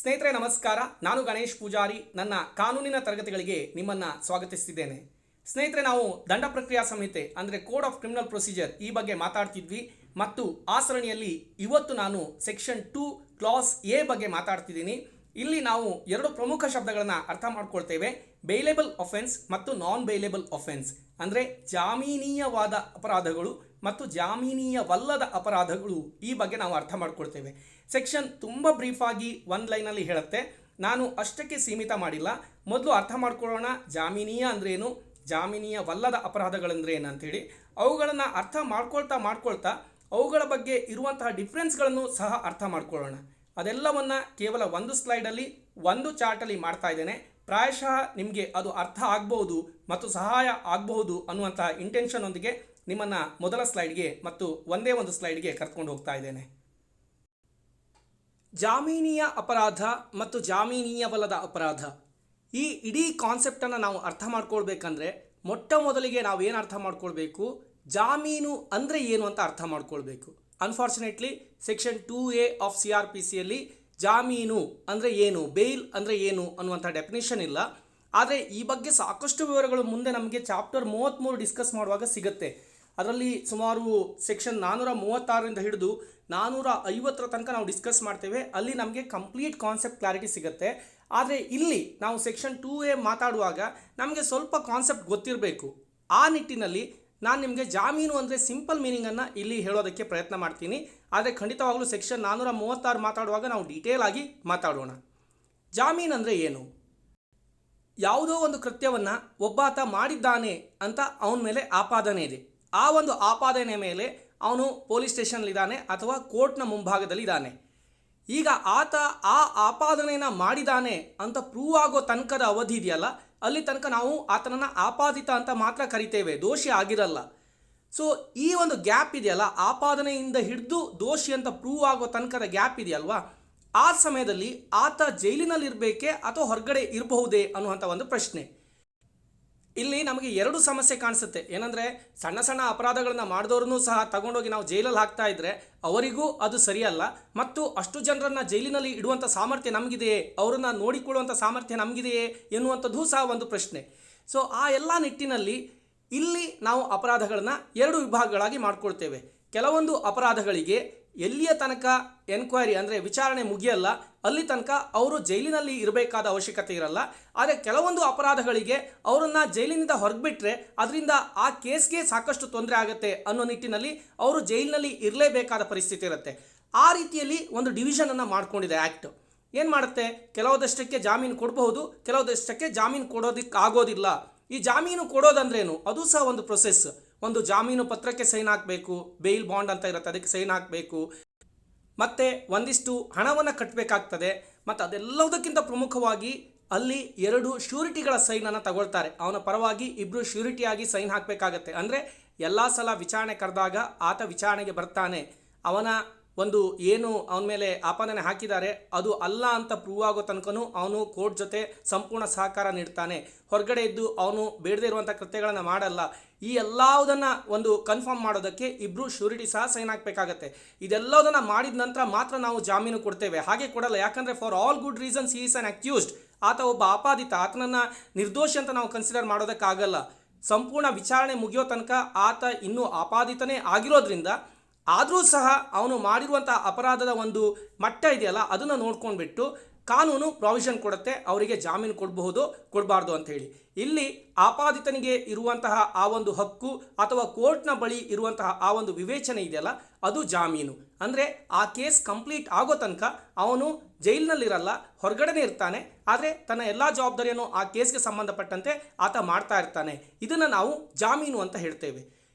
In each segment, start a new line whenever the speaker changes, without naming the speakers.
ಸ್ನೇಹಿತರೆ ನಮಸ್ಕಾರ. ನಾನು ಗಣೇಶ್ ಪೂಜಾರಿ. ನನ್ನ ಕಾನೂನಿನ ತರಗತಿಗಳಿಗೆ ನಿಮ್ಮನ್ನು ಸ್ವಾಗತಿಸ್ತಿದ್ದೇನೆ. ಸ್ನೇಹಿತರೆ, ನಾವು ದಂಡ ಪ್ರಕ್ರಿಯಾ ಸಂಹಿತೆ ಅಂದರೆ ಕೋಡ್ ಆಫ್ ಕ್ರಿಮಿನಲ್ ಪ್ರೊಸೀಜರ್ ಈ ಬಗ್ಗೆ ಮಾತಾಡ್ತಿದ್ವಿ ಮತ್ತು ಆ ಸರಣಿಯಲ್ಲಿ ಇವತ್ತು ನಾನು ಸೆಕ್ಷನ್ 2 ಕ್ಲಾಸ್ ಎ ಬಗ್ಗೆ ಮಾತಾಡ್ತಿದ್ದೀನಿ. ಇಲ್ಲಿ ನಾವು ಎರಡು ಪ್ರಮುಖ ಶಬ್ದಗಳನ್ನು ಅರ್ಥ ಮಾಡ್ಕೊಳ್ತೇವೆ. ಬೇಲೇಬಲ್ ಅಫೆನ್ಸ್ ಮತ್ತು ನಾನ್ ಬೇಲೇಬಲ್ ಅಫೆನ್ಸ್ ಅಂದರೆ ಜಾಮೀನೀಯವಾದ ಅಪರಾಧಗಳು ಮತ್ತು ಜಾಮೀನೀಯವಲ್ಲದ ಅಪರಾಧಗಳು. ಈ ಬಗ್ಗೆ ನಾವು ಅರ್ಥ ಮಾಡ್ಕೊಳ್ತೇವೆ. ಸೆಕ್ಷನ್ ತುಂಬ ಬ್ರೀಫಾಗಿ ಒಂದು ಲೈನಲ್ಲಿ ಹೇಳುತ್ತೆ. ನಾನು ಅಷ್ಟಕ್ಕೆ ಸೀಮಿತ ಮಾಡಿಲ್ಲ. ಮೊದಲು ಅರ್ಥ ಮಾಡ್ಕೊಳ್ಳೋಣ ಜಾಮೀನೀಯ ಅಂದ್ರೇನು, ಜಾಮೀನೀಯವಲ್ಲದ ಅಪರಾಧಗಳಂದ್ರೆ ಏನಂತೇಳಿ. ಅವುಗಳನ್ನು ಅರ್ಥ ಮಾಡ್ಕೊಳ್ತಾ ಅವುಗಳ ಬಗ್ಗೆ ಇರುವಂತಹ ಡಿಫ್ರೆನ್ಸ್ಗಳನ್ನು ಸಹ ಅರ್ಥ ಮಾಡ್ಕೊಳ್ಳೋಣ. ಅದೆಲ್ಲವನ್ನು ಕೇವಲ ಒಂದು ಸ್ಲೈಡಲ್ಲಿ ಒಂದು ಚಾರ್ಟಲ್ಲಿ ಮಾಡ್ತಾ ಇದ್ದೇನೆ. ಪ್ರಾಯಶಃ ನಿಮಗೆ ಅದು ಅರ್ಥ ಆಗ್ಬೋದು ಮತ್ತು ಸಹಾಯ ಆಗಬಹುದು ಅನ್ನುವಂತಹ ಇಂಟೆನ್ಷನ್ನೊಂದಿಗೆ ನಿಮ್ಮನ್ನು ಮೊದಲ ಸ್ಲೈಡ್ಗೆ ಮತ್ತು ಒಂದೇ ಒಂದು ಸ್ಲೈಡ್ಗೆ ಕರ್ಕೊಂಡು ಹೋಗ್ತಾ ಇದ್ದೇನೆ. ಜಾಮೀನೀಯ ಅಪರಾಧ ಮತ್ತು ಜಾಮೀನೀಯವಲ್ಲದ ಅಪರಾಧ, ಈ ಇಡೀ ಕಾನ್ಸೆಪ್ಟನ್ನು ನಾವು ಅರ್ಥ ಮಾಡ್ಕೊಳ್ಬೇಕಂದ್ರೆ ಮೊಟ್ಟ ಮೊದಲಿಗೆ ನಾವು ಏನು ಅರ್ಥ ಮಾಡ್ಕೊಳ್ಬೇಕು, ಜಾಮೀನು ಅಂದರೆ ಏನು ಅಂತ ಅರ್ಥ ಮಾಡ್ಕೊಳ್ಬೇಕು. ಅನ್ಫಾರ್ಚುನೇಟ್ಲಿ ಸೆಕ್ಷನ್ 2A ಆಫ್ CRPCಯಲ್ಲಿ ಜಾಮೀನು ಅಂದರೆ ಏನು, ಬೇಲ್ ಅಂದರೆ ಏನು ಅನ್ನುವಂಥ ಡೆಫಿನೇಷನ್ ಇಲ್ಲ. ಆದರೆ ಈ ಬಗ್ಗೆ ಸಾಕಷ್ಟು ವಿವರಗಳು ಮುಂದೆ ನಮಗೆ ಚಾಪ್ಟರ್ 33 ಡಿಸ್ಕಸ್ ಮಾಡುವಾಗ ಸಿಗುತ್ತೆ. ಅದರಲ್ಲಿ ಸುಮಾರು ಸೆಕ್ಷನ್ 436ರಿಂದ ಹಿಡಿದು 450 ತನಕ ನಾವು ಡಿಸ್ಕಸ್ ಮಾಡ್ತೇವೆ. ಅಲ್ಲಿ ನಮಗೆ ಕಂಪ್ಲೀಟ್ ಕಾನ್ಸೆಪ್ಟ್ ಕ್ಲಾರಿಟಿ ಸಿಗುತ್ತೆ. ಆದರೆ ಇಲ್ಲಿ ನಾವು ಸೆಕ್ಷನ್ 2A ಮಾತಾಡುವಾಗ ನಮಗೆ ಸ್ವಲ್ಪ ಕಾನ್ಸೆಪ್ಟ್ ಗೊತ್ತಿರಬೇಕು. ಆ ನಿಟ್ಟಿನಲ್ಲಿ ನಾನು ನಿಮಗೆ ಜಾಮೀನು ಅಂದರೆ ಸಿಂಪಲ್ ಮೀನಿಂಗನ್ನು ಇಲ್ಲಿ ಹೇಳೋದಕ್ಕೆ ಪ್ರಯತ್ನ ಮಾಡ್ತೀನಿ. ಆದರೆ ಖಂಡಿತವಾಗಲೂ ಸೆಕ್ಷನ್ 436 ಮಾತಾಡುವಾಗ ನಾವು ಡೀಟೇಲ್ ಆಗಿ ಮಾತಾಡೋಣ. ಜಾಮೀನು ಅಂದರೆ ಏನು? ಯಾವುದೋ ಒಂದು ಕೃತ್ಯವನ್ನು ಒಬ್ಬಾತ ಮಾಡಿದ್ದಾನೆ ಅಂತ ಅವನ ಮೇಲೆ ಆಪಾದನೆ ಇದೆ. ಆ ಒಂದು ಆಪಾದನೆ ಮೇಲೆ ಅವನು ಪೊಲೀಸ್ ಸ್ಟೇಷನ್ಲಿದ್ದಾನೆ ಅಥವಾ ಕೋರ್ಟ್ನ ಮುಂಭಾಗದಲ್ಲಿದ್ದಾನೆ. ಈಗ ಆತ ಆ ಆಪಾದನೆಯನ್ನು ಮಾಡಿದ್ದಾನೆ ಅಂತ ಪ್ರೂವ್ ಆಗೋ ತನಕದ ಅವಧಿ ಇದೆಯಲ್ಲ, ಅಲ್ಲಿ ತನಕ ನಾವು ಆತನನ್ನು ಆಪಾದಿತ ಅಂತ ಮಾತ್ರ ಕರಿತೇವೆ, ದೋಷಿ ಆಗಿರಲ್ಲ. ಸೊ ಈ ಒಂದು ಗ್ಯಾಪ್ ಇದೆಯಲ್ಲ, ಆಪಾದನೆಯಿಂದ ಹಿಡಿದು ದೋಷಿ ಅಂತ ಪ್ರೂವ್ ಆಗೋ ತನಕದ ಗ್ಯಾಪ್ ಇದೆಯಲ್ವಾ, ಆ ಸಮಯದಲ್ಲಿ ಆತ ಜೈಲಿನಲ್ಲಿರಬೇಕೇ ಅಥವಾ ಹೊರಗಡೆ ಇರಬಹುದೇ ಅನ್ನುವಂಥ ಒಂದು ಪ್ರಶ್ನೆ. ಇಲ್ಲಿ ನಮಗೆ ಎರಡು ಸಮಸ್ಯೆ ಕಾಣಿಸುತ್ತೆ. ಏನಂದರೆ ಸಣ್ಣ ಸಣ್ಣ ಅಪರಾಧಗಳನ್ನು ಮಾಡಿದವ್ರನ್ನೂ ಸಹ ತಗೊಂಡೋಗಿ ನಾವು ಜೈಲಲ್ಲಿ ಹಾಕ್ತಾ ಇದ್ದರೆ ಅವರಿಗೂ ಅದು ಸರಿಯಲ್ಲ. ಮತ್ತು ಅಷ್ಟು ಜನರನ್ನು ಜೈಲಿನಲ್ಲಿ ಇಡುವಂಥ ಸಾಮರ್ಥ್ಯ ನಮಗಿದೆಯೇ, ಅವರನ್ನು ನೋಡಿಕೊಳ್ಳುವಂಥ ಸಾಮರ್ಥ್ಯ ನಮಗಿದೆಯೇ ಎನ್ನುವಂಥದ್ದು ಸಹ ಒಂದು ಪ್ರಶ್ನೆ. ಸೊ ಆ ಎಲ್ಲ ನಿಟ್ಟಿನಲ್ಲಿ ಇಲ್ಲಿ ನಾವು ಅಪರಾಧಗಳನ್ನು ಎರಡು ವಿಭಾಗಗಳಾಗಿ ಮಾಡ್ಕೊಳ್ತೇವೆ. ಕೆಲವೊಂದು ಅಪರಾಧಗಳಿಗೆ ಎಲ್ಲಿಯ ತನಕ ಎನ್ಕ್ವೈರಿ ಅಂದರೆ ವಿಚಾರಣೆ ಮುಗಿಯಲ್ಲ ಅಲ್ಲಿ ತನಕ ಅವರು ಜೈಲಿನಲ್ಲಿ ಇರಬೇಕಾದ ಅವಶ್ಯಕತೆ ಇರಲ್ಲ. ಆದರೆ ಕೆಲವೊಂದು ಅಪರಾಧಗಳಿಗೆ ಅವರನ್ನು ಜೈಲಿನಿಂದ ಹೊರಗಿಬಿಟ್ರೆ ಅದರಿಂದ ಆ ಕೇಸ್ಗೆ ಸಾಕಷ್ಟು ತೊಂದರೆ ಆಗುತ್ತೆ ಅನ್ನೋ ನಿಟ್ಟಿನಲ್ಲಿ ಅವರು ಜೈಲಿನಲ್ಲಿ ಇರಲೇಬೇಕಾದ ಪರಿಸ್ಥಿತಿ ಇರುತ್ತೆ. ಆ ರೀತಿಯಲ್ಲಿ ಒಂದು ಡಿವಿಷನನ್ನು ಮಾಡ್ಕೊಂಡಿದೆ ಆ್ಯಕ್ಟ್. ಏನು ಮಾಡುತ್ತೆ, ಕೆಲವುದಷ್ಟಕ್ಕೆ ಜಾಮೀನು ಕೊಡಬಹುದು, ಕೆಲವುದಷ್ಟಕ್ಕೆ ಜಾಮೀನು ಕೊಡೋದಕ್ಕೆ ಆಗೋದಿಲ್ಲ. ಈ ಜಾಮೀನು ಕೊಡೋದಂದ್ರೇನು, ಅದು ಸಹ ಒಂದು ಪ್ರೊಸೆಸ್. ಒಂದು ಜಾಮೀನು ಪತ್ರಕ್ಕೆ ಸೈನ್ ಹಾಕಬೇಕು, ಬೇಲ್ ಬಾಂಡ್ ಅಂತ ಇರುತ್ತೆ, ಅದಕ್ಕೆ ಸೈನ್ ಹಾಕಬೇಕು, ಮತ್ತು ಒಂದಿಷ್ಟು ಹಣವನ್ನು ಕಟ್ಟಬೇಕಾಗ್ತದೆ. ಮತ್ತು ಅದೆಲ್ಲದಕ್ಕಿಂತ ಪ್ರಮುಖವಾಗಿ ಅಲ್ಲಿ 2 ಶ್ಯೂರಿಟಿಗಳ ಸೈನನ್ನು ತಗೊಳ್ತಾರೆ. ಅವನ ಪರವಾಗಿ 2 ಶ್ಯೂರಿಟಿಯಾಗಿ ಸೈನ್ ಹಾಕಬೇಕಾಗತ್ತೆ. ಅಂದರೆ ಎಲ್ಲ ಸಲ ವಿಚಾರಣೆ ಕರೆದಾಗ ಆತ ವಿಚಾರಣೆಗೆ ಬರ್ತಾನೆ, ಅವನ ಒಂದು ಏನು ಅವನ ಮೇಲೆ ಆಪಾದನೆ ಹಾಕಿದ್ದಾರೆ ಅದು ಅಲ್ಲ ಅಂತ ಪ್ರೂವ್ ಆಗೋ ತನಕನೂ ಅವನು ಕೋರ್ಟ್ ಜೊತೆ ಸಂಪೂರ್ಣ ಸಹಕಾರ ನೀಡ್ತಾನೆ. ಹೊರಗಡೆ ಇದ್ದು ಅವನು ಬೇಡದೇ ಇರುವಂಥ ಕೃತ್ಯಗಳನ್ನು ಮಾಡಲ್ಲ. ಈ ಎಲ್ಲದನ್ನು ಒಂದು ಕನ್ಫರ್ಮ್ ಮಾಡೋದಕ್ಕೆ 2 ಶ್ಯೂರಿಟಿ ಸಹ ಸೈನ್ ಹಾಕಬೇಕಾಗತ್ತೆ. ಇದೆಲ್ಲದನ್ನು ಮಾಡಿದ ನಂತರ ಮಾತ್ರ ನಾವು ಜಾಮೀನು ಕೊಡ್ತೇವೆ. ಹಾಗೆ ಕೊಡಲ್ಲ, ಯಾಕಂದರೆ for all good reasons he is on accused. ಆತ ಒಬ್ಬ ಆಪಾದಿತ, ಆತನನ್ನು ನಿರ್ದೋಷಿ ಅಂತ ನಾವು ಕನ್ಸಿಡರ್ ಮಾಡೋದಕ್ಕಾಗಲ್ಲ. ಸಂಪೂರ್ಣ ವಿಚಾರಣೆ ಮುಗಿಯೋ ತನಕ ಆತ ಇನ್ನೂ ಆಪಾದಿತನೇ ಆಗಿರೋದ್ರಿಂದ ಆದರೂ ಸಹ ಅವನು ಮಾಡಿರುವಂಥ ಅಪರಾಧದ ಒಂದು ಮಟ್ಟ ಇದೆಯಲ್ಲ ಅದನ್ನು ನೋಡ್ಕೊಂಡ್ಬಿಟ್ಟು ಕಾನೂನು ಪ್ರಾವಿಷನ್ ಕೊಡುತ್ತೆ, ಅವರಿಗೆ ಜಾಮೀನು ಕೊಡಬಹುದು ಕೊಡಬಾರ್ದು ಅಂಥೇಳಿ. ಇಲ್ಲಿ ಆಪಾದಿತನಿಗೆ ಇರುವಂತಹ ಆ ಒಂದು ಹಕ್ಕು ಅಥವಾ ಕೋರ್ಟ್ನ ಬಳಿ ಇರುವಂತಹ ಆ ಒಂದು ವಿವೇಚನೆ ಇದೆಯಲ್ಲ ಅದು ಜಾಮೀನು. ಅಂದರೆ ಆ ಕೇಸ್ ಕಂಪ್ಲೀಟ್ ಆಗೋ ತನಕ ಅವನು ಜೈಲಿನಲ್ಲಿರಲ್ಲ, ಹೊರಗಡೆನೇ ಇರ್ತಾನೆ. ಆದರೆ ತನ್ನ ಎಲ್ಲ ಜವಾಬ್ದಾರಿಯನ್ನು ಆ ಕೇಸ್ಗೆ ಸಂಬಂಧಪಟ್ಟಂತೆ ಆತ ಮಾಡ್ತಾ ಇರ್ತಾನೆ. ಇದನ್ನು ನಾವು ಜಾಮೀನು ಅಂತ ಹೇಳ್ತೇವೆ.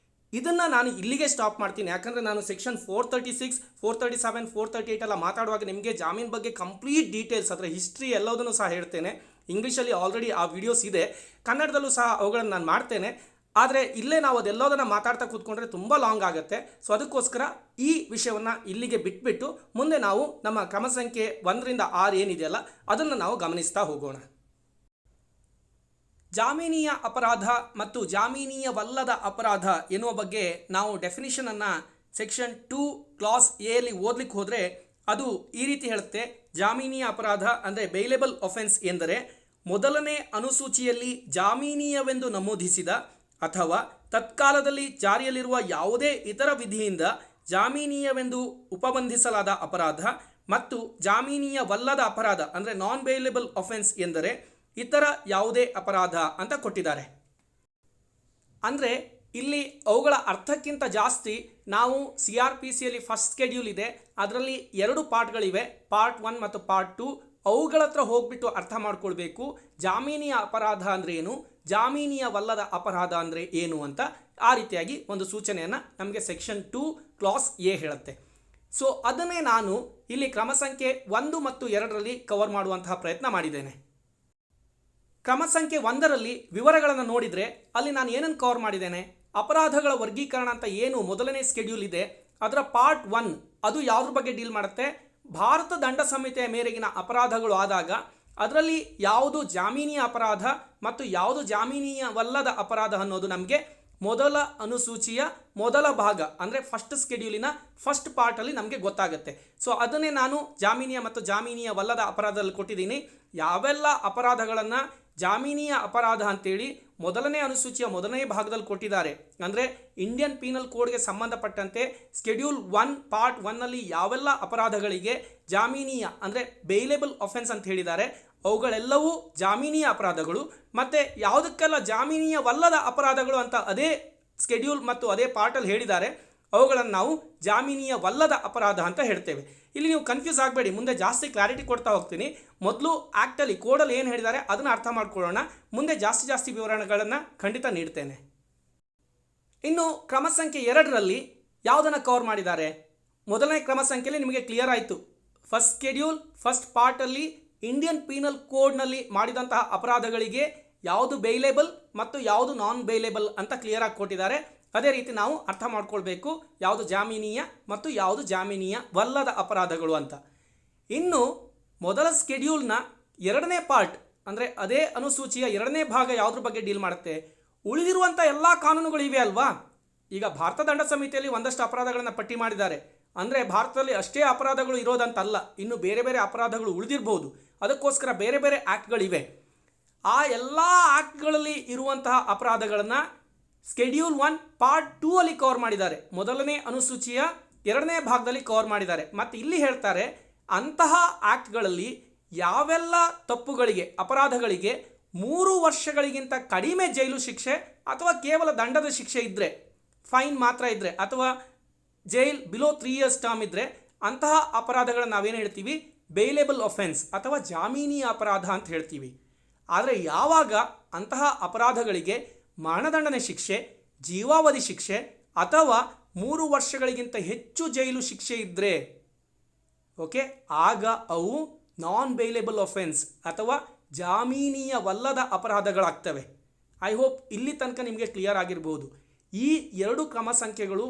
ಇದನ್ನು ನಾನು ಇಲ್ಲಿಗೆ ಸ್ಟಾಪ್ ಮಾಡ್ತೀನಿ, ಯಾಕಂದರೆ ನಾನು ಸೆಕ್ಷನ್ 436, 437, 438 ಎಲ್ಲ ಮಾತಾಡುವಾಗ ನಿಮಗೆ ಜಾಮೀನು ಬಗ್ಗೆ ಕಂಪ್ಲೀಟ್ ಡೀಟೇಲ್ಸ್, ಅದರ ಹಿಸ್ಟ್ರಿ ಎಲ್ಲದನ್ನು ಸಹ ಹೇಳ್ತೇನೆ. ಇಂಗ್ಲೀಷಲ್ಲಿ ಆಲ್ರೆಡಿ ಆ ವಿಡಿಯೋಸ್ ಇದೆ, ಕನ್ನಡದಲ್ಲೂ ಸಹ ಅವುಗಳನ್ನು ನಾನು ಮಾಡ್ತೇನೆ. ಆದರೆ ಇಲ್ಲೇ ನಾವು ಅದೆಲ್ಲದನ್ನು ಮಾತಾಡ್ತಾ ಕೂತ್ಕೊಂಡ್ರೆ ತುಂಬ ಲಾಂಗ್ ಆಗುತ್ತೆ. ಸೊ ಅದಕ್ಕೋಸ್ಕರ ಈ ವಿಷಯವನ್ನು ಇಲ್ಲಿಗೆ ಬಿಟ್ಬಿಟ್ಟು ಮುಂದೆ ನಾವು ನಮ್ಮ ಕ್ರಮ ಸಂಖ್ಯೆ 1ರಿಂದ 6 ಏನಿದೆಯಲ್ಲ ಅದನ್ನು ನಾವು ಗಮನಿಸ್ತಾ ಹೋಗೋಣ. ಜಾಮೀನೀಯ ಅಪರಾಧ ಮತ್ತು ಜಾಮೀನೀಯವಲ್ಲದ ಅಪರಾಧ ಎನ್ನುವ ಬಗ್ಗೆ ನಾವು ಡೆಫಿನಿಷನನ್ನು ಸೆಕ್ಷನ್ 2 ಕ್ಲಾಸ್ ಎಯಲ್ಲಿ ಓದಲಿಕ್ಕೆ ಹೋದರೆ ಅದು ಈ ರೀತಿ ಹೇಳುತ್ತೆ, ಜಾಮೀನಿಯ ಅಪರಾಧ ಅಂದರೆ ಬೇಲೇಬಲ್ ಒಫೆನ್ಸ್ ಎಂದರೆ ಮೊದಲನೇ ಅನುಸೂಚಿಯಲ್ಲಿ ಜಾಮೀನೀಯವೆಂದು ನಮೂದಿಸಿದ ಅಥವಾ ತತ್ಕಾಲದಲ್ಲಿ ಜಾರಿಯಲ್ಲಿರುವ ಯಾವುದೇ ಇತರ ವಿಧಿಯಿಂದ ಜಾಮೀನೀಯವೆಂದು ಉಪಬಂಧಿಸಲಾದ ಅಪರಾಧ ಮತ್ತು ಜಾಮೀನೀಯವಲ್ಲದ ಅಪರಾಧ ಅಂದರೆ ನಾನ್ ಬೇಲೇಬಲ್ ಒಫೆನ್ಸ್ ಎಂದರೆ ಇತರ ಯಾವುದೇ ಅಪರಾಧ ಅಂತ ಕೊಟ್ಟಿದ್ದಾರೆ. ಅಂದರೆ ಇಲ್ಲಿ ಅವುಗಳ ಅರ್ಥಕ್ಕಿಂತ ಜಾಸ್ತಿ ನಾವು CRPCಯಲ್ಲಿ ಫಸ್ಟ್ ಸ್ಕೆಡ್ಯೂಲ್ ಇದೆ, ಅದರಲ್ಲಿ 2 ಪಾರ್ಟ್ಗಳಿವೆ, ಪಾರ್ಟ್ 1 ಮತ್ತು ಪಾರ್ಟ್ 2. ಅವುಗಳ ಹತ್ರ ಹೋಗ್ಬಿಟ್ಟು ಅರ್ಥ ಮಾಡ್ಕೊಳ್ಬೇಕು ಜಾಮೀನಿಯ ಅಪರಾಧ ಅಂದರೆ ಏನು, ಜಾಮೀನಿಯವಲ್ಲದ ಅಪರಾಧ ಅಂದರೆ ಏನು ಅಂತ. ಆ ರೀತಿಯಾಗಿ ಒಂದು ಸೂಚನೆಯನ್ನು ನಮಗೆ ಸೆಕ್ಷನ್ 2 ಕ್ಲಾಸ್ A ಹೇಳುತ್ತೆ. ಸೊ ಅದನ್ನೇ ನಾನು ಇಲ್ಲಿ ಕ್ರಮ ಸಂಖ್ಯೆ 1 ಮತ್ತು 2ರಲ್ಲಿ ಕವರ್ ಮಾಡುವಂತಹ ಪ್ರಯತ್ನ ಮಾಡಿದ್ದೇನೆ. ಕ್ರಮ ಸಂಖ್ಯೆ 1ರಲ್ಲಿ ವಿವರಗಳನ್ನು ನೋಡಿದರೆ ಅಲ್ಲಿ ನಾನು ಏನನ್ನು ಕವರ್ ಮಾಡಿದ್ದೇನೆ, ಅಪರಾಧಗಳ ವರ್ಗೀಕರಣ ಅಂತ ಏನು ಮೊದಲನೇ ಸ್ಕೆಡ್ಯೂಲ್ ಇದೆ ಅದರ ಪಾರ್ಟ್ 1 ಅದು ಯಾವುದ್ರ ಬಗ್ಗೆ ಡೀಲ್ ಮಾಡುತ್ತೆ, ಭಾರತ ದಂಡ ಸಂಹಿತೆಯ ಮೇರೆಗಿನ ಅಪರಾಧಗಳು ಆದಾಗ ಅದರಲ್ಲಿ ಯಾವುದು ಜಾಮೀನಿಯ ಅಪರಾಧ ಮತ್ತು ಯಾವುದು ಜಾಮೀನಿಯವಲ್ಲದ ಅಪರಾಧ ಅನ್ನೋದು ನಮಗೆ ಮೊದಲ ಅನುಸೂಚಿಯ ಮೊದಲ ಭಾಗ ಅಂದರೆ ಫಸ್ಟ್ ಸ್ಕೆಡ್ಯೂಲಿನ ಫಸ್ಟ್ ಪಾರ್ಟಲ್ಲಿ ನಮಗೆ ಗೊತ್ತಾಗುತ್ತೆ. ಸೊ ಅದನ್ನೇ ನಾನು ಜಾಮೀನಿಯ ಮತ್ತು ಜಾಮೀನಿಯವಲ್ಲದ ಅಪರಾಧದಲ್ಲಿ ಕೊಟ್ಟಿದ್ದೀನಿ. ಯಾವೆಲ್ಲ ಅಪರಾಧಗಳನ್ನು ಜಾಮೀನಿಯ ಅಪರಾಧ ಅಂತೇಳಿ ಮೊದಲನೇ ಅನುಸೂಚಿಯ ಮೊದಲನೇ ಭಾಗದಲ್ಲಿ ಕೊಟ್ಟಿದ್ದಾರೆ, ಅಂದರೆ ಇಂಡಿಯನ್ ಪೀನಲ್ ಕೋಡ್ಗೆ ಸಂಬಂಧಪಟ್ಟಂತೆ ಸ್ಕೆಡ್ಯೂಲ್ 1 ಪಾರ್ಟ್ 1ನಲ್ಲಿ ಯಾವೆಲ್ಲ ಅಪರಾಧಗಳಿಗೆ ಜಾಮೀನಿಯ ಅಂದರೆ ಬೇಲೇಬಲ್ ಒಫೆನ್ಸ್ ಅಂತ ಹೇಳಿದ್ದಾರೆ ಅವುಗಳೆಲ್ಲವೂ ಜಾಮೀನಿಯ ಅಪರಾಧಗಳು, ಮತ್ತು ಯಾವುದಕ್ಕೆಲ್ಲ ಜಾಮೀನಿಯವಲ್ಲದ ಅಪರಾಧಗಳು ಅಂತ ಅದೇ ಸ್ಕೆಡ್ಯೂಲ್ ಮತ್ತು ಅದೇ ಪಾರ್ಟಲ್ಲಿ ಹೇಳಿದ್ದಾರೆ ಅವುಗಳನ್ನು ನಾವು ಜಾಮೀನಿಯವಲ್ಲದ ಅಪರಾಧ ಅಂತ ಹೇಳ್ತೇವೆ. ಇಲ್ಲಿ ನೀವು ಕನ್ಫ್ಯೂಸ್ ಆಗಬೇಡಿ, ಮುಂದೆ ಜಾಸ್ತಿ ಕ್ಲಾರಿಟಿ ಕೊಡ್ತಾ ಹೋಗ್ತೀನಿ. ಮೊದಲು ಆ್ಯಕ್ಟಲ್ಲಿ ಕೋಡಲ್ಲಿ ಏನು ಹೇಳಿದ್ದಾರೆ ಅದನ್ನು ಅರ್ಥ ಮಾಡ್ಕೊಳ್ಳೋಣ, ಮುಂದೆ ಜಾಸ್ತಿ ವಿವರಣೆಗಳನ್ನು ಖಂಡಿತ ನೀಡ್ತೇನೆ. ಇನ್ನು ಕ್ರಮ ಸಂಖ್ಯೆ 2ರಲ್ಲಿ ಯಾವುದನ್ನು ಕವರ್ ಮಾಡಿದ್ದಾರೆ, ಮೊದಲನೇ ಕ್ರಮ ಸಂಖ್ಯೆಯಲ್ಲಿ ನಿಮಗೆ ಕ್ಲಿಯರ್ ಆಯಿತು. ಫಸ್ಟ್ ಸ್ಕೆಡ್ಯೂಲ್ ಫಸ್ಟ್ ಪಾರ್ಟಲ್ಲಿ ಇಂಡಿಯನ್ ಪೀನಲ್ ಕೋಡ್ನಲ್ಲಿ ಮಾಡಿದಂತಹ ಅಪರಾಧಗಳಿಗೆ ಯಾವುದು ಬೇಲೇಬಲ್ ಮತ್ತು ಯಾವುದು ನಾನ್ ಬೇಲೇಬಲ್ ಅಂತ ಕ್ಲಿಯರಾಗಿ ಕೊಟ್ಟಿದ್ದಾರೆ. ಅದೇ ರೀತಿ ನಾವು ಅರ್ಥ ಮಾಡ್ಕೊಳ್ಬೇಕು ಯಾವುದು ಜಾಮೀನೀಯ ಮತ್ತು ಯಾವುದು ಜಾಮೀನೀಯವಲ್ಲದ ಅಪರಾಧಗಳು ಅಂತ. ಇನ್ನು ಮೊದಲ ಸ್ಕೆಡ್ಯೂಲ್ನ 2ನೇ ಪಾರ್ಟ್ ಅಂದರೆ ಅದೇ ಅನುಸೂಚಿಯ 2ನೇ ಭಾಗ ಯಾವುದ್ರ ಬಗ್ಗೆ ಡೀಲ್ ಮಾಡುತ್ತೆ, ಉಳಿದಿರುವಂಥ ಎಲ್ಲ ಕಾನೂನುಗಳು ಇವೆ ಅಲ್ವಾ. ಈಗ ಭಾರತ ದಂಡ ಸಮಿತಿಯಲ್ಲಿ ಒಂದಷ್ಟು ಅಪರಾಧಗಳನ್ನು ಪಟ್ಟಿ ಮಾಡಿದ್ದಾರೆ, ಅಂದರೆ ಭಾರತದಲ್ಲಿ ಅಷ್ಟೇ ಅಪರಾಧಗಳು ಇರೋದಂತಲ್ಲ, ಇನ್ನು ಬೇರೆ ಬೇರೆ ಅಪರಾಧಗಳು ಉಳಿದಿರ್ಬೋದು, ಅದಕ್ಕೋಸ್ಕರ ಬೇರೆ ಬೇರೆ ಆ್ಯಕ್ಟ್ಗಳಿವೆ. ಆ ಎಲ್ಲ ಆ್ಯಕ್ಟ್ಗಳಲ್ಲಿ ಇರುವಂತಹ ಅಪರಾಧಗಳನ್ನು ಸ್ಕೆಡ್ಯೂಲ್ 1 ಪಾರ್ಟ್ 2ಅಲ್ಲಿ ಕವರ್ ಮಾಡಿದ್ದಾರೆ, ಮೊದಲನೇ ಅನುಸೂಚಿಯ 2ನೇ ಭಾಗದಲ್ಲಿ ಕವರ್ ಮಾಡಿದ್ದಾರೆ. ಮತ್ತು ಇಲ್ಲಿ ಹೇಳ್ತಾರೆ ಅಂತಹ ಆ್ಯಕ್ಟ್ಗಳಲ್ಲಿ ಯಾವೆಲ್ಲ ತಪ್ಪುಗಳಿಗೆ ಅಪರಾಧಗಳಿಗೆ 3 ವರ್ಷಗಳಿಗಿಂತ ಕಡಿಮೆ ಜೈಲು ಶಿಕ್ಷೆ ಅಥವಾ ಕೇವಲ ದಂಡದ ಶಿಕ್ಷೆ ಇದ್ದರೆ, ಫೈನ್ ಮಾತ್ರ ಇದ್ದರೆ ಅಥವಾ ಜೈಲ್ ಬಿಲೋ 3 years ಟರ್ಮ್ ಇದ್ದರೆ ಅಂತಹ ಅಪರಾಧಗಳನ್ನು ನಾವೇನು ಹೇಳ್ತೀವಿ ಬೇಲೇಬಲ್ ಒಫೆನ್ಸ್ ಅಥವಾ ಜಾಮೀನಿಯ ಅಪರಾಧ ಅಂತ ಹೇಳ್ತೀವಿ. ಆದರೆ ಯಾವಾಗ ಅಂತಹ ಅಪರಾಧಗಳಿಗೆ ಮರಣದಂಡನೆ ಶಿಕ್ಷೆ, ಜೀವಾವಧಿ ಶಿಕ್ಷೆ ಅಥವಾ 3 ವರ್ಷಗಳಿಗಿಂತ ಹೆಚ್ಚು ಜೈಲು ಶಿಕ್ಷೆ ಇದ್ದರೆ ಓಕೆ ಆಗ ಅವು ನಾನ್ ಬೇಲೇಬಲ್ ಒಫೆನ್ಸ್ ಅಥವಾ ಜಾಮೀನಿಯವಲ್ಲದ ಅಪರಾಧಗಳಾಗ್ತವೆ. ಐ ಹೋಪ್ ಇಲ್ಲಿ ತನಕ ನಿಮಗೆ ಕ್ಲಿಯರ್ ಆಗಿರ್ಬೋದು. ಈ 2 ಕ್ರಮ ಸಂಖ್ಯೆಗಳು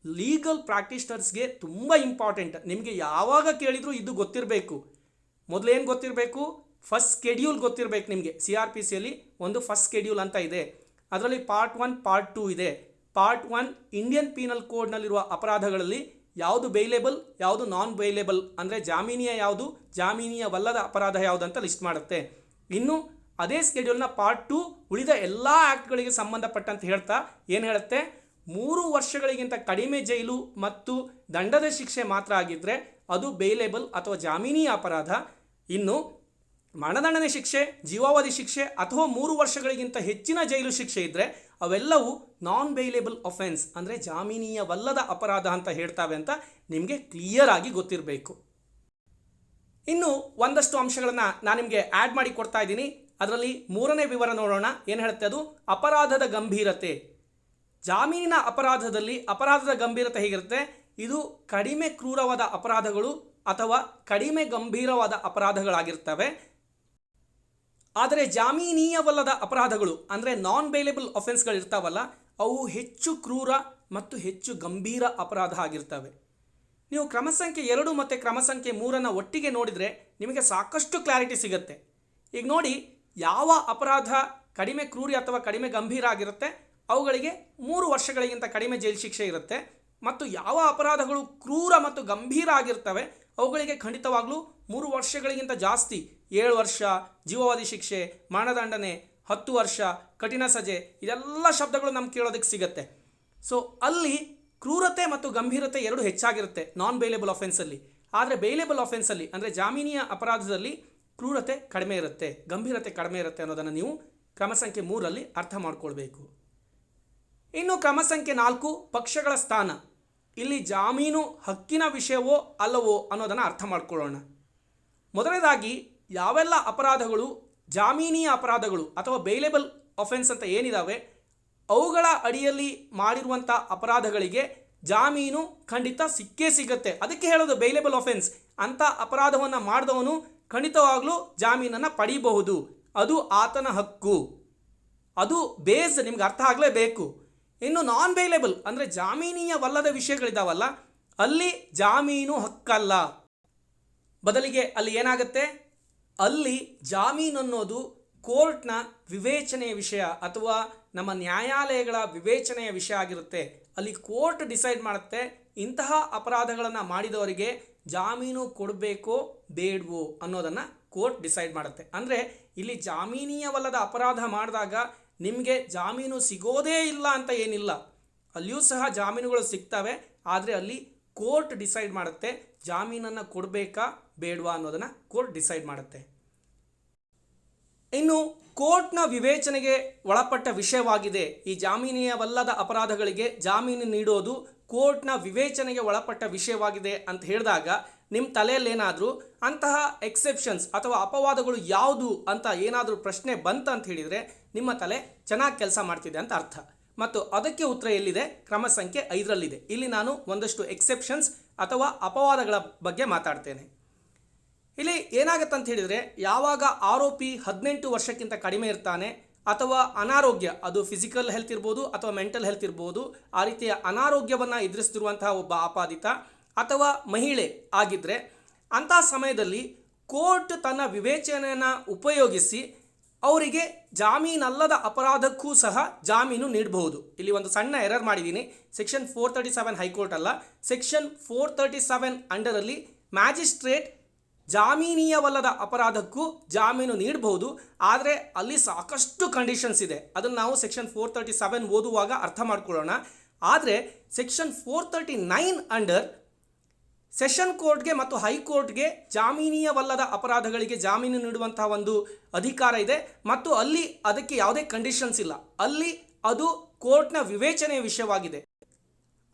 ಲೀಗಲ್ ಪ್ರಾಕ್ಟೀಷನರ್ಸ್ಗೆ ತುಂಬ ಇಂಪಾರ್ಟೆಂಟ್. ನಿಮಗೆ ಯಾವಾಗ ಕೇಳಿದರೂ ಇದು ಗೊತ್ತಿರಬೇಕು. ಮೊದಲೇನು ಗೊತ್ತಿರಬೇಕು, ಫಸ್ಟ್ ಸ್ಕೆಡ್ಯೂಲ್ ಗೊತ್ತಿರಬೇಕು ನಿಮಗೆ. CRPCಯಲ್ಲಿ ಒಂದು ಫಸ್ಟ್ ಸ್ಕೆಡ್ಯೂಲ್ ಅಂತ ಇದೆ, ಅದರಲ್ಲಿ ಪಾರ್ಟ್ 1 ಪಾರ್ಟ್ 2 ಇದೆ. ಪಾರ್ಟ್ 1 ಇಂಡಿಯನ್ ಪೀನಲ್ ಕೋಡ್ನಲ್ಲಿರುವ ಅಪರಾಧಗಳಲ್ಲಿ ಯಾವುದು ಬೇಲೇಬಲ್ ಯಾವುದು ನಾನ್ ಬೇಲೇಬಲ್ ಅಂದರೆ ಜಾಮೀನಿಯ ಯಾವುದು ಜಾಮೀನಿಯವಲ್ಲದ ಅಪರಾಧ ಯಾವುದು ಅಂತ ಲಿಸ್ಟ್ ಮಾಡುತ್ತೆ. ಇನ್ನು ಅದೇ ಸ್ಕೆಡ್ಯೂಲ್ನ ಪಾರ್ಟ್ 2 ಉಳಿದ ಎಲ್ಲ ಆ್ಯಕ್ಟ್ಗಳಿಗೆ ಸಂಬಂಧಪಟ್ಟಂತೆ ಹೇಳ್ತಾ ಏನು ಹೇಳುತ್ತೆ, 3 ವರ್ಷಗಳಿಗಿಂತ ಕಡಿಮೆ ಜೈಲು ಮತ್ತು ದಂಡದ ಶಿಕ್ಷೆ ಮಾತ್ರ ಆಗಿದ್ದರೆ ಅದು ಬೇಲೇಬಲ್ ಅಥವಾ ಜಾಮೀನಿಯ ಅಪರಾಧ. ಇನ್ನು ಮರಣದಂಡನೆ ಶಿಕ್ಷೆ, ಜೀವಾವಧಿ ಶಿಕ್ಷೆ ಅಥವಾ 3 ವರ್ಷಗಳಿಗಿಂತ ಹೆಚ್ಚಿನ ಜೈಲು ಶಿಕ್ಷೆ ಇದ್ದರೆ ಅವೆಲ್ಲವೂ ನಾನ್ ಬೇಲೇಬಲ್ ಒಫೆನ್ಸ್ ಅಂದರೆ ಜಾಮೀನಿಯವಲ್ಲದ ಅಪರಾಧ ಅಂತ ಹೇಳ್ತಾವೆ ಅಂತ ನಿಮಗೆ ಕ್ಲಿಯರ್ ಆಗಿ ಗೊತ್ತಿರಬೇಕು. ಇನ್ನು ಒಂದಷ್ಟು ಅಂಶಗಳನ್ನು ನಾನು ನಿಮಗೆ ಆ್ಯಡ್ ಮಾಡಿ ಕೊಡ್ತಾ ಇದ್ದೀನಿ. ಅದರಲ್ಲಿ 3ನೇ ವಿವರ ನೋಡೋಣ. ಏನು ಹೇಳುತ್ತೆ ಅದು, ಅಪರಾಧದ ಗಂಭೀರತೆ. ಜಾಮೀನಿನ ಅಪರಾಧದಲ್ಲಿ ಅಪರಾಧದ ಗಂಭೀರತೆ ಹೇಗಿರುತ್ತೆ, ಇದು ಕಡಿಮೆ ಕ್ರೂರವಾದ ಅಪರಾಧಗಳು ಅಥವಾ ಕಡಿಮೆ ಗಂಭೀರವಾದ ಅಪರಾಧಗಳಾಗಿರ್ತವೆ. ಆದರೆ ಜಾಮೀನೀಯವಲ್ಲದ ಅಪರಾಧಗಳು ಅಂದರೆ ನಾನ್ ಬೇಲೇಬಲ್ ಒಫೆನ್ಸ್ಗಳಿರ್ತಾವಲ್ಲ ಅವು ಹೆಚ್ಚು ಕ್ರೂರ ಮತ್ತು ಹೆಚ್ಚು ಗಂಭೀರ ಅಪರಾಧ ಆಗಿರ್ತವೆ. ನೀವು ಕ್ರಮ ಸಂಖ್ಯೆ 2 ಮತ್ತು ಕ್ರಮ ಸಂಖ್ಯೆ 3 ಒಟ್ಟಿಗೆ ನೋಡಿದರೆ ನಿಮಗೆ ಸಾಕಷ್ಟು ಕ್ಲಾರಿಟಿ ಸಿಗುತ್ತೆ. ಈಗ ನೋಡಿ, ಯಾವ ಅಪರಾಧ ಕಡಿಮೆ ಕ್ರೂರಿ ಅಥವಾ ಕಡಿಮೆ ಗಂಭೀರ ಆಗಿರುತ್ತೆ ಅವುಗಳಿಗೆ 3 ವರ್ಷಗಳಿಗಿಂತ ಕಡಿಮೆ ಜೈಲು ಶಿಕ್ಷೆ ಇರುತ್ತೆ, ಮತ್ತು ಯಾವ ಅಪರಾಧಗಳು ಕ್ರೂರ ಮತ್ತು ಗಂಭೀರ ಆಗಿರ್ತವೆ ಅವುಗಳಿಗೆ ಖಂಡಿತವಾಗ್ಲೂ 3 ವರ್ಷಗಳಿಗಿಂತ ಜಾಸ್ತಿ 7 ವರ್ಷ, ಜೀವಾವಧಿ ಶಿಕ್ಷೆ, ಮರಣದಂಡನೆ, 10 ವರ್ಷ, ಕಠಿಣ ಸಜೆ, ಇದೆಲ್ಲ ಶಬ್ದಗಳು ನಮ್ಗೆ ಕೇಳೋದಕ್ಕೆ ಸಿಗುತ್ತೆ. ಸೊ ಅಲ್ಲಿ ಕ್ರೂರತೆ ಮತ್ತು ಗಂಭೀರತೆ ಎರಡು ಹೆಚ್ಚಾಗಿರುತ್ತೆ ನಾನ್ ಬೇಲೇಬಲ್ ಅಫೆನ್ಸಲ್ಲಿ. ಆದರೆ ಬೇಲೇಬಲ್ ಅಫೆನ್ಸಲ್ಲಿ ಅಂದರೆ ಜಾಮೀನಿಯ ಅಪರಾಧದಲ್ಲಿ ಕ್ರೂರತೆ ಕಡಿಮೆ ಇರುತ್ತೆ, ಗಂಭೀರತೆ ಕಡಿಮೆ ಇರುತ್ತೆ ಅನ್ನೋದನ್ನು ನೀವು ಕ್ರಮ ಸಂಖ್ಯೆ 3ರಲ್ಲಿ ಅರ್ಥ ಮಾಡ್ಕೊಳ್ಬೇಕು. ಇನ್ನು ಕ್ರಮ ಸಂಖ್ಯೆ 4 ಪಕ್ಷಗಳ ಸ್ಥಾನ. ಇಲ್ಲಿ ಜಾಮೀನು ಹಕ್ಕಿನ ವಿಷಯವೋ ಅಲ್ಲವೋ ಅನ್ನೋದನ್ನು ಅರ್ಥ ಮಾಡ್ಕೊಳ್ಳೋಣ. ಮೊದಲನೇದಾಗಿ ಯಾವೆಲ್ಲ ಅಪರಾಧಗಳು ಜಾಮೀನಿಯ ಅಪರಾಧಗಳು ಅಥವಾ ಬೇಲೇಬಲ್ ಅಫೆನ್ಸ್ ಅಂತ ಏನಿದಾವೆ ಅವುಗಳ ಅಡಿಯಲ್ಲಿ ಮಾಡಿರುವಂಥ ಅಪರಾಧಗಳಿಗೆ ಜಾಮೀನು ಖಂಡಿತ ಸಿಕ್ಕೇ ಸಿಗುತ್ತೆ. ಅದಕ್ಕೆ ಹೇಳೋದು ಬೇಲೇಬಲ್ ಅಫೆನ್ಸ್. ಅಂಥ ಅಪರಾಧವನ್ನು ಮಾಡಿದವನು ಖಂಡಿತವಾಗ್ಲೂ ಜಾಮೀನನ್ನು ಪಡೀಬಹುದು. ಅದು ಆತನ ಹಕ್ಕು. ಅದು ಬೇಸ್ ನಿಮ್ಗೆ ಅರ್ಥ ಆಗಲೇಬೇಕು. ಇನ್ನು ನಾನ್ ಬೇಲೇಬಲ್ ಅಂದರೆ ಜಾಮೀನೀಯವಲ್ಲದ ವಿಷಯಗಳಿದಾವಲ್ಲ, ಅಲ್ಲಿ ಜಾಮೀನು ಹಕ್ಕಲ್ಲ. ಬದಲಿಗೆ ಅಲ್ಲಿ ಏನಾಗುತ್ತೆ, ಅಲ್ಲಿ ಜಾಮೀನು ಅನ್ನೋದು ಕೋರ್ಟ್ನ ವಿವೇಚನೆಯ ವಿಷಯ ಅಥವಾ ನಮ್ಮ ನ್ಯಾಯಾಲಯಗಳ ವಿವೇಚನೆಯ ವಿಷಯ ಆಗಿರುತ್ತೆ. ಅಲ್ಲಿ ಕೋರ್ಟ್ ಡಿಸೈಡ್ ಮಾಡುತ್ತೆ ಇಂತಹ ಅಪರಾಧಗಳನ್ನು ಮಾಡಿದವರಿಗೆ ಜಾಮೀನು ಕೊಡಬೇಕೋ ಬೇಡವೋ ಅನ್ನೋದನ್ನು ಕೋರ್ಟ್ ಡಿಸೈಡ್ ಮಾಡುತ್ತೆ. ಅಂದರೆ ಇಲ್ಲಿ ಜಾಮೀನೀಯವಲ್ಲದ ಅಪರಾಧ ಮಾಡಿದಾಗ ನಿಮಗೆ ಜಾಮೀನು ಸಿಗೋದೇ ಇಲ್ಲ ಅಂತ ಏನಿಲ್ಲ, ಅಲ್ಲಿಯೂ ಸಹ ಜಾಮೀನುಗಳು ಸಿಗ್ತವೆ. ಆದರೆ ಅಲ್ಲಿ ಕೋರ್ಟ್ ಡಿಸೈಡ್ ಮಾಡುತ್ತೆ ಜಾಮೀನನ್ನು ಕೊಡಬೇಕಾ ಬೇಡವಾ ಅನ್ನೋದನ್ನು ಕೋರ್ಟ್ ಡಿಸೈಡ್ ಮಾಡುತ್ತೆ. ಇನ್ನು ಕೋರ್ಟ್ನ ವಿವೇಚನೆಗೆ ಒಳಪಟ್ಟ ವಿಷಯವಾಗಿದೆ ಈ ಜಾಮೀನೀಯವಲ್ಲದ ಅಪರಾಧಗಳಿಗೆ ಜಾಮೀನು ನೀಡೋದು ಕೋರ್ಟ್ನ ವಿವೇಚನೆಗೆ ಒಳಪಟ್ಟ ವಿಷಯವಾಗಿದೆ ಅಂತ ಹೇಳಿದಾಗ ನಿಮ್ಮ ತಲೆಯಲ್ಲೇನಾದರೂ ಅಂತಹ ಎಕ್ಸೆಪ್ಷನ್ಸ್ ಅಥವಾ ಅಪವಾದಗಳು ಯಾವುದು ಅಂತ ಏನಾದರೂ ಪ್ರಶ್ನೆ ಬಂತ ಹೇಳಿದರೆ ನಿಮ್ಮ ತಲೆ ಚೆನ್ನಾಗಿ ಕೆಲಸ ಮಾಡ್ತಿದೆ ಅಂತ ಅರ್ಥ. ಮತ್ತು ಅದಕ್ಕೆ ಉತ್ತರ ಎಲ್ಲಿದೆ, ಕ್ರಮ ಸಂಖ್ಯೆ 5ರಲ್ಲಿದೆ. ಇಲ್ಲಿ ನಾನು ಒಂದಷ್ಟು ಎಕ್ಸೆಪ್ಷನ್ಸ್ ಅಥವಾ ಅಪವಾದಗಳ ಬಗ್ಗೆ ಮಾತಾಡ್ತೇನೆ. ಇಲ್ಲಿ ಏನಾಗುತ್ತೆ ಅಂತ ಹೇಳಿದರೆ, ಯಾವಾಗ ಆರೋಪಿ 18 ವರ್ಷಕ್ಕಿಂತ ಕಡಿಮೆ ಇರ್ತಾನೆ ಅಥವಾ ಅನಾರೋಗ್ಯ, ಅದು ಫಿಸಿಕಲ್ ಹೆಲ್ತ್ ಇರ್ಬೋದು ಅಥವಾ ಮೆಂಟಲ್ ಹೆಲ್ತ್ ಇರ್ಬೋದು, ಆ ರೀತಿಯ ಅನಾರೋಗ್ಯವನ್ನು ಎದುರಿಸ್ತಿರುವಂತಹ ಒಬ್ಬ ಆಪಾದಿತ ಅಥವಾ ಮಹಿಳೆ ಆಗಿದ್ದರೆ ಅಂಥ ಸಮಯದಲ್ಲಿ ಕೋರ್ಟ್ ತನ್ನ ವಿವೇಚನೆಯನ್ನು ಉಪಯೋಗಿಸಿ ಅವರಿಗೆ ಜಾಮೀನಲ್ಲದ ಅಪರಾಧಕ್ಕೂ ಸಹ ಜಾಮೀನು ನೀಡಬಹುದು. ಇಲ್ಲಿ ಒಂದು ಸಣ್ಣ ಎರರ್ ಮಾಡಿದ್ದೀನಿ. ಸೆಕ್ಷನ್ 437 ಹೈಕೋರ್ಟ್ ಅಲ್ಲ, ಸೆಕ್ಷನ್ 437 ಅಂಡರಲ್ಲಿ ಮ್ಯಾಜಿಸ್ಟ್ರೇಟ್ ಜಾಮೀನೀಯವಲ್ಲದ ಅಪರಾಧಕ್ಕೂ ಜಾಮೀನು ನೀಡಬಹುದು. ಆದರೆ ಅಲ್ಲಿ ಸಾಕಷ್ಟು ಕಂಡೀಷನ್ಸ್ ಇದೆ. ಅದನ್ನು ನಾವು ಸೆಕ್ಷನ್ 437 ಓದುವಾಗ ಅರ್ಥ ಮಾಡ್ಕೊಳ್ಳೋಣ. ಆದರೆ ಸೆಕ್ಷನ್ 439 ಅಂಡರ್ ಸೆಷನ್ ಕೋರ್ಟ್ಗೆ ಮತ್ತು ಹೈಕೋರ್ಟ್ಗೆ ಜಾಮೀನೀಯವಲ್ಲದ ಅಪರಾಧಗಳಿಗೆ ಜಾಮೀನು ನೀಡುವಂತಹ ಒಂದು ಅಧಿಕಾರ ಇದೆ. ಮತ್ತು ಅಲ್ಲಿ ಅದಕ್ಕೆ ಯಾವುದೇ ಕಂಡೀಷನ್ಸ್ ಇಲ್ಲ. ಅಲ್ಲಿ ಅದು ಕೋರ್ಟ್ನ ವಿವೇಚನೆಯ ವಿಷಯವಾಗಿದೆ.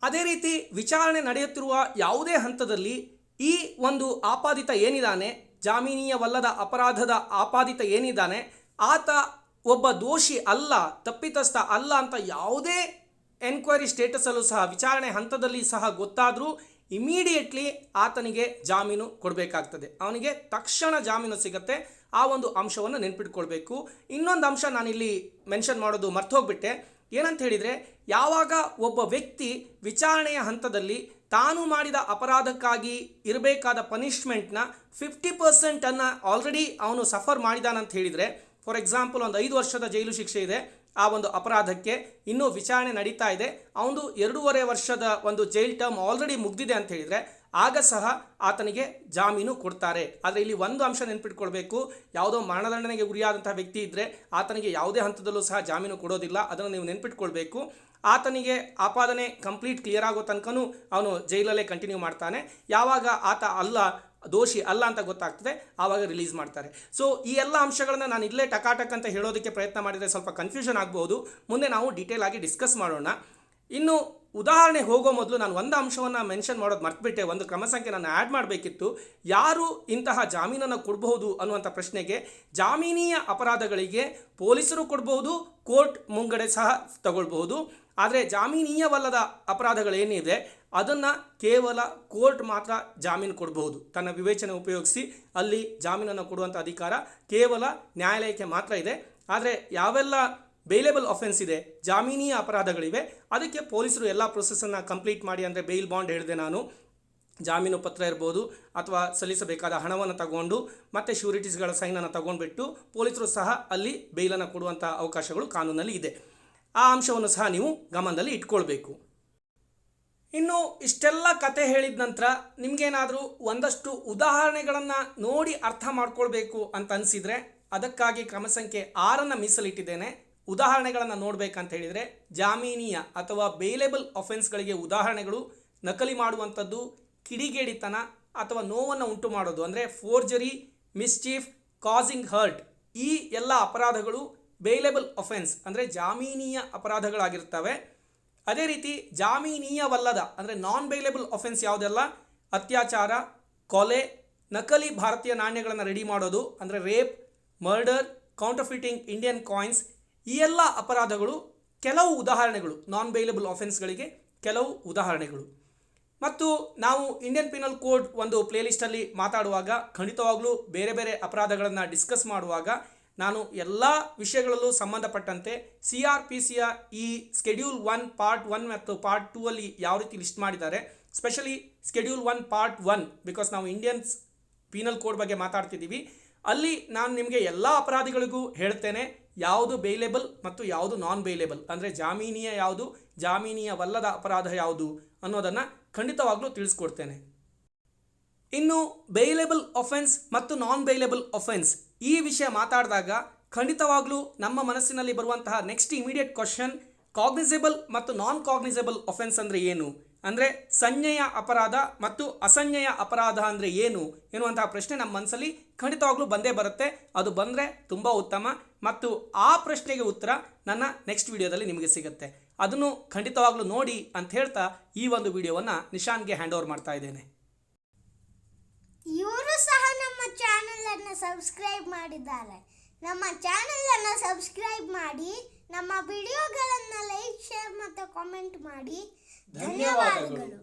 ಅದೇ ರೀತಿ ವಿಚಾರಣೆ ನಡೆಯುತ್ತಿರುವ ಯಾವುದೇ ಹಂತದಲ್ಲಿ ಈ ಒಂದು ಆಪಾದಿತ ಏನಿದ್ದಾನೆ, ಜಾಮೀನೀಯವಲ್ಲದ ಅಪರಾಧದ ಆಪಾದಿತ ಏನಿದ್ದಾನೆ, ಆತ ಒಬ್ಬ ದೋಷಿ ಅಲ್ಲ, ತಪ್ಪಿತಸ್ಥ ಅಲ್ಲ ಅಂತ ಯಾವುದೇ ಎನ್ಕ್ವೈರಿ ಸ್ಟೇಟಸಲ್ಲೂ ಸಹ ವಿಚಾರಣೆ ಹಂತದಲ್ಲಿ ಸಹ ಗೊತ್ತಾದರೂ ಇಮಿಡಿಯೇಟ್ಲಿ ಆತನಿಗೆ ಜಾಮೀನು ಕೊಡಬೇಕಾಗ್ತದೆ. ಅವನಿಗೆ ತಕ್ಷಣ ಜಾಮೀನು ಸಿಗುತ್ತೆ. ಆ ಒಂದು ಅಂಶವನ್ನು ನೆನ್ಪಿಟ್ಕೊಳ್ಬೇಕು. ಇನ್ನೊಂದು ಅಂಶ ನಾನಿಲ್ಲಿ ಮೆನ್ಷನ್ ಮಾಡೋದು ಮರ್ತೋಗ್ಬಿಟ್ಟೆ. ಏನಂತ ಹೇಳಿದರೆ, ಯಾವಾಗ ಒಬ್ಬ ವ್ಯಕ್ತಿ ವಿಚಾರಣೆಯ ಹಂತದಲ್ಲಿ ತಾನು ಮಾಡಿದ ಅಪರಾಧಕ್ಕಾಗಿ ಇರಬೇಕಾದ ಪನಿಷ್ಮೆಂಟ್ನ 50% ಆಲ್ರೆಡಿ ಅವನು ಸಫರ್ ಮಾಡಿದಾನಂತ ಹೇಳಿದರೆ, ಫಾರ್ ಎಕ್ಸಾಂಪಲ್ ಒಂದು 5 ವರ್ಷದ ಜೈಲು ಶಿಕ್ಷೆ ಇದೆ ಆ ಒಂದು ಅಪರಾಧಕ್ಕೆ, ಇನ್ನೂ ವಿಚಾರಣೆ ನಡೀತಾ ಇದೆ, ಅವನು 2.5 ವರ್ಷದ ಒಂದು ಜೈಲ್ ಟರ್ಮ್ ಆಲ್ರೆಡಿ ಮುಗ್ದಿದೆ ಅಂತ ಹೇಳಿದರೆ ಆಗ ಸಹ ಆತನಿಗೆ ಜಾಮೀನು ಕೊಡ್ತಾರೆ. ಆದರೆ ಇಲ್ಲಿ ಒಂದು ಅಂಶ ನೆನ್ಪಿಟ್ಕೊಳ್ಬೇಕು, ಯಾವುದೋ ಮರಣದಂಡನೆಗೆ ಗುರಿಯಾದಂಥ ವ್ಯಕ್ತಿ ಇದ್ದರೆ ಆತನಿಗೆ ಯಾವುದೇ ಹಂತದಲ್ಲೂ ಸಹ ಜಾಮೀನು ಕೊಡೋದಿಲ್ಲ. ಅದನ್ನು ನೀವು ನೆನ್ಪಿಟ್ಕೊಳ್ಬೇಕು. ಆತನಿಗೆ ಆಪಾದನೆ ಕಂಪ್ಲೀಟ್ ಕ್ಲಿಯರ್ ಆಗೋ ತನಕನೂ ಅವನು ಜೈಲಲ್ಲೇ ಕಂಟಿನ್ಯೂ ಮಾಡ್ತಾನೆ. ಯಾವಾಗ ಆತ ಅಲ್ಲ, ದೋಷಿ ಅಲ್ಲ ಅಂತ ಗೊತ್ತಾಗ್ತದೆ ಆವಾಗ ರಿಲೀಸ್ ಮಾಡ್ತಾರೆ. ಸೊ ಈ ಎಲ್ಲ ಅಂಶಗಳನ್ನು ನಾನು ಇಲ್ಲೇ ಟಕಾಟಕ್ ಅಂತ ಹೇಳೋದಕ್ಕೆ ಪ್ರಯತ್ನ ಮಾಡಿದರೆ ಸ್ವಲ್ಪ ಕನ್ಫ್ಯೂಷನ್ ಆಗ್ಬೋದು. ಮುಂದೆ ನಾವು ಡೀಟೇಲ್ ಆಗಿ ಡಿಸ್ಕಸ್ ಮಾಡೋಣ. ಇನ್ನು ಉದಾಹರಣೆ ಹೋಗೋ ಮೊದಲು ನಾನು ಒಂದು ಅಂಶವನ್ನು ಮೆನ್ಷನ್ ಮಾಡೋದು ಮರ್ತುಬಿಟ್ಟೆ. ಒಂದು ಕ್ರಮ ಸಂಖ್ಯೆ ನಾನು ಆ್ಯಡ್ ಮಾಡಬೇಕಿತ್ತು. ಯಾರು ಇಂತಹ ಜಾಮೀನನ್ನು ಕೊಡಬಹುದು ಅನ್ನುವಂಥ ಪ್ರಶ್ನೆಗೆ, ಜಾಮೀನೀಯ ಅಪರಾಧಗಳಿಗೆ ಪೊಲೀಸರು ಕೊಡಬಹುದು, ಕೋರ್ಟ್ ಮುಂಗಡೆ ಸಹ ತಗೊಳ್ಬಹುದು. ಆದರೆ ಜಾಮೀನೀಯವಲ್ಲದ ಅಪರಾಧಗಳೇನಿದೆ ಅದನ್ನು ಕೇವಲ ಕೋರ್ಟ್ ಮಾತ್ರ ಜಾಮೀನು ಕೊಡಬಹುದು. ತನ್ನ ವಿವೇಚನೆ ಉಪಯೋಗಿಸಿ ಅಲ್ಲಿ ಜಾಮೀನನ್ನು ಕೊಡುವಂಥ ಅಧಿಕಾರ ಕೇವಲ ನ್ಯಾಯಾಲಯಕ್ಕೆ ಮಾತ್ರ ಇದೆ. ಆದರೆ ಯಾವೆಲ್ಲ ಬೇಲೇಬಲ್ ಅಫೆನ್ಸ್ ಇದೆ, ಜಾಮೀನೀಯ ಅಪರಾಧಗಳಿವೆ, ಅದಕ್ಕೆ ಪೊಲೀಸರು ಎಲ್ಲ ಪ್ರೊಸೆಸನ್ನು ಕಂಪ್ಲೀಟ್ ಮಾಡಿ, ಅಂದರೆ ಬೇಲ್ ಬಾಂಡ್ ಹೇಳಿದೆ ನಾನು, ಜಾಮೀನು ಪತ್ರ ಇರ್ಬೋದು ಅಥವಾ ಸಲ್ಲಿಸಬೇಕಾದ ಹಣವನ್ನು ತಗೊಂಡು ಮತ್ತು ಶ್ಯೂರಿಟೀಸ್ಗಳ ಸೈನನ್ನು ತಗೊಂಡ್ಬಿಟ್ಟು ಪೊಲೀಸರು ಸಹ ಅಲ್ಲಿ ಬೇಲನ್ನು ಕೊಡುವಂಥ ಅವಕಾಶಗಳು ಕಾನೂನಲ್ಲಿ ಇದೆ. ಆ ಅಂಶವನ್ನು ಸಹ ನೀವು ಗಮನದಲ್ಲಿ ಇಟ್ಕೊಳ್ಬೇಕು. ಇನ್ನು ಇಷ್ಟೆಲ್ಲ ಕತೆ ಹೇಳಿದ ನಂತರ ನಿಮಗೇನಾದರೂ ಒಂದಷ್ಟು ಉದಾಹರಣೆಗಳನ್ನು ನೋಡಿ ಅರ್ಥ ಮಾಡ್ಕೊಳ್ಬೇಕು ಅಂತ ಅನಿಸಿದರೆ ಅದಕ್ಕಾಗಿ ಕ್ರಮ ಸಂಖ್ಯೆ 6 ಮೀಸಲಿಟ್ಟಿದ್ದೇನೆ. ಉದಾಹರಣೆಗಳನ್ನು ನೋಡಬೇಕಂತ ಹೇಳಿದರೆ ಜಾಮೀನೀಯ ಅಥವಾ ಬೇಲೇಬಲ್ ಅಫೆನ್ಸ್ಗಳಿಗೆ ಉದಾಹರಣೆಗಳು ನಕಲಿ ಮಾಡುವಂಥದ್ದು, ಕಿಡಿಗೇಡಿತನ ಅಥವಾ ನೋವನ್ನು ಉಂಟು ಮಾಡೋದು ಅಂದರೆ ಫೋರ್ಜರಿ, ಮಿಸ್ಚೀಫ್, ಕಾಸಿಂಗ್ ಹರ್ಟ್, ಈ ಎಲ್ಲ ಅಪರಾಧಗಳು ಬೇಲೇಬಲ್ ಅಫೆನ್ಸ್ ಅಂದರೆ ಜಾಮೀನೀಯ ಅಪರಾಧಗಳಾಗಿರ್ತವೆ. ಅದೇ ರೀತಿ ಜಾಮೀನೀಯವಲ್ಲದ ಅಂದರೆ ನಾನ್ ಬೇಲೇಬಲ್ ಅಫೆನ್ಸ್ ಯಾವುದೆಲ್ಲ, ಅತ್ಯಾಚಾರ, ಕೊಲೆ, ನಕಲಿ ಭಾರತೀಯ ನಾಣ್ಯಗಳನ್ನು ರೆಡಿ ಮಾಡೋದು ಅಂದರೆ ರೇಪ್, ಮರ್ಡರ್, ಕೌಂಟರ್ಫಿಟಿಂಗ್ ಇಂಡಿಯನ್ ಕಾಯಿನ್ಸ್, ಈ ಎಲ್ಲ ಅಪರಾಧಗಳು ಕೆಲವು ಉದಾಹರಣೆಗಳು, ನಾನ್ ಬೇಲೇಬಲ್ ಅಫೆನ್ಸ್ಗಳಿಗೆ ಕೆಲವು ಉದಾಹರಣೆಗಳು. ಮತ್ತು ನಾವು ಇಂಡಿಯನ್ ಪಿನಲ್ ಕೋಡ್ ಒಂದು ಪ್ಲೇಲಿಸ್ಟಲ್ಲಿ ಮಾತಾಡುವಾಗ ಖಂಡಿತವಾಗ್ಲೂ ಬೇರೆ ಬೇರೆ ಅಪರಾಧಗಳನ್ನು ಡಿಸ್ಕಸ್ ಮಾಡುವಾಗ ನಾನು ಎಲ್ಲ ವಿಷಯಗಳಲ್ಲೂ ಸಂಬಂಧಪಟ್ಟಂತೆ CRPCಯ ಈ ಸ್ಕೆಡ್ಯೂಲ್ 1 ಪಾರ್ಟ್ 1 ಮತ್ತು ಪಾರ್ಟ್ 2 ಅಲ್ಲಿ ಯಾವ ರೀತಿ ಲಿಸ್ಟ್ ಮಾಡಿದ್ದಾರೆ, ಸ್ಪೆಷಲಿ ಸ್ಕೆಡ್ಯೂಲ್ 1 ಪಾರ್ಟ್ 1 ಬಿಕಾಸ್ ನಾವು ಇಂಡಿಯನ್ಸ್ ಪೀನಲ್ ಕೋಡ್ ಬಗ್ಗೆ ಮಾತಾಡ್ತಿದ್ದೀವಿ, ಅಲ್ಲಿ ನಾನು ನಿಮಗೆ ಎಲ್ಲ ಅಪರಾಧಿಗಳಿಗೂ ಹೇಳ್ತೇನೆ ಯಾವುದು ಬೇಲೇಬಲ್ ಮತ್ತು ಯಾವುದು ನಾನ್ ಬೇಲೇಬಲ್ ಅಂದರೆ ಜಾಮೀನೀಯ ಯಾವುದು, ಜಾಮೀನೀಯವಲ್ಲದ ಅಪರಾಧ ಯಾವುದು ಅನ್ನೋದನ್ನು ಖಂಡಿತವಾಗ್ಲೂ ತಿಳಿಸ್ಕೊಡ್ತೇನೆ. ಇನ್ನು ಬೇಲೇಬಲ್ ಅಫೆನ್ಸ್ ಮತ್ತು ನಾನ್ ಬೇಲೇಬಲ್ ಅಫೆನ್ಸ್ ಈ ವಿಷಯ ಮಾತಾಡಿದಾಗ ಖಂಡಿತವಾಗ್ಲೂ ನಮ್ಮ ಮನಸ್ಸಿನಲ್ಲಿ ಬರುವಂತಹ ನೆಕ್ಸ್ಟ್ ಇಮಿಡಿಯೇಟ್ ಕ್ವಶನ್, ಕಾಗ್ನಿಸೇಬಲ್ ಮತ್ತು ನಾನ್ ಕಾಗ್ನಿಸೇಬಲ್ ಅಫೆನ್ಸ್ ಅಂದರೆ ಏನು, ಅಂದರೆ ಸಂಜ್ಞೆಯ ಅಪರಾಧ ಮತ್ತು ಅಸಂಜ್ಞೆಯ ಅಪರಾಧ ಅಂದರೆ ಏನು ಎನ್ನುವಂತಹ ಪ್ರಶ್ನೆ ನಮ್ಮ ಮನಸ್ಸಲ್ಲಿ ಖಂಡಿತವಾಗ್ಲೂ ಬಂದೇ ಬರುತ್ತೆ. ಅದು ಬಂದರೆ ತುಂಬ ಉತ್ತಮ ಮತ್ತು ಆ ಪ್ರಶ್ನೆಗೆ ಉತ್ತರ ನನ್ನ ನೆಕ್ಸ್ಟ್ ವಿಡಿಯೋದಲ್ಲಿ ನಿಮಗೆ ಸಿಗುತ್ತೆ. ಅದನ್ನು ಖಂಡಿತವಾಗ್ಲೂ ನೋಡಿ ಅಂತ ಹೇಳ್ತಾ ಈ ಒಂದು ವಿಡಿಯೋವನ್ನು ನಿಶಾನ್ಗೆ ಹ್ಯಾಂಡ್ ಓವರ್ ಮಾಡ್ತಾ ಇದ್ದೇನೆ.
ಇವರು ಸಹ ನಮ್ಮ ಚಾನೆಲನ್ನು ಸಬ್ಸ್ಕ್ರೈಬ್ ಮಾಡಿದ್ದಾರೆ. ನಮ್ಮ ಚಾನೆಲನ್ನು ಸಬ್ಸ್ಕ್ರೈಬ್ ಮಾಡಿ, ನಮ್ಮ ವಿಡಿಯೋಗಳನ್ನು ಲೈಕ್, ಶೇರ್ ಮತ್ತು ಕಾಮೆಂಟ್ ಮಾಡಿ. ಧನ್ಯವಾದಗಳು.